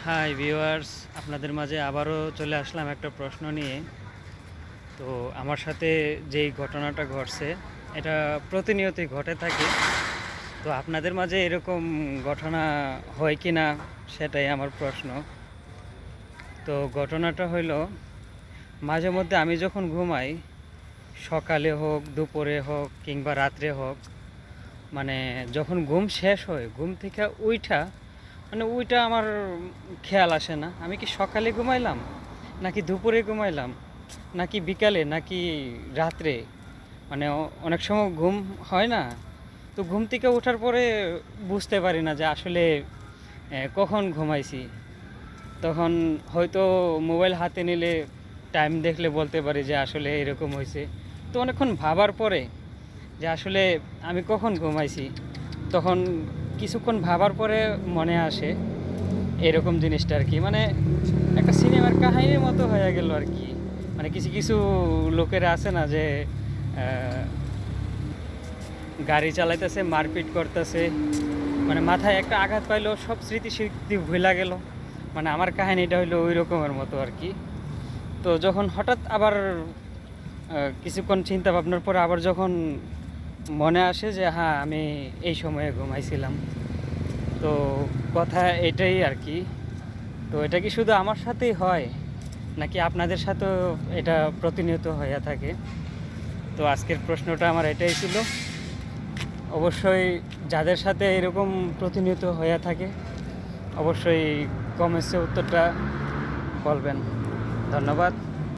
Hi viewers, আপনাদের মাঝে আবারও চলে আসলাম একটা প্রশ্ন নিয়ে। তো আমার সাথে যেই ঘটনাটা ঘটছে এটা প্রতিনিয়তই ঘটে থাকে। তো আপনাদের মাঝে এরকম ঘটনা হয় কি না সেটাই আমার প্রশ্ন। তো ঘটনাটা হইল, মাঝে মধ্যে আমি যখন ঘুমাই, সকালে হোক, দুপুরে হোক কিংবা রাত্রে হোক, মানে যখন ঘুম শেষ হয়, ঘুম থেকে ওইটা আমার খেয়াল আসে না আমি কি সকালে ঘুমাইলাম, নাকি দুপুরে ঘুমাইলাম, নাকি বিকালে, নাকি রাত্রে। মানে অনেক সময় ঘুম হয় না, তো ঘুম থেকে ওঠার পরে বুঝতে পারি না যে আসলে কখন ঘুমাইছি। তখন হয়তো মোবাইল হাতে নিলে টাইম দেখলে বলতে পারি যে আসলে এরকম হয়েছে। তো অনেকক্ষণ ভাবার পরে যে আসলে আমি কখন ঘুমাইছি, তখন কিছুক্ষণ ভাবার পরে মনে আসে এরকম জিনিসটা আর কি। মানে একটা সিনেমার কাহিনীর মতো হয়ে গেল আর কি। মানে কিছু কিছু লোকেরা আছে না যে গাড়ি চালাইতেছে, মারপিট করতেছে, মানে মাথায় একটা আঘাত পাইলো, সব স্মৃতি স্মৃতি ভুলা গেল। মানে আমার কাহিনীটা হইলো ওই রকমের মতো আর কি। তো যখন হঠাৎ আবার কিছুক্ষণ চিন্তা ভাবনার পরে আবার যখন মনে আসে যে হ্যাঁ, আমি এই সময়ে ঘুমাইছিলাম। তো কথা এটাই আর কি। তো এটা কি শুধু আমার সাথেই হয়, নাকি আপনাদের সাথেও এটা প্রতিনিয়ত হয়ে থাকে? তো আজকের প্রশ্নটা আমার এটাই ছিল। অবশ্যই যাদের সাথে এরকম প্রতিনিয়ত হয়ে থাকে, অবশ্যই কমেন্টসে উত্তরটা বলবেন। ধন্যবাদ।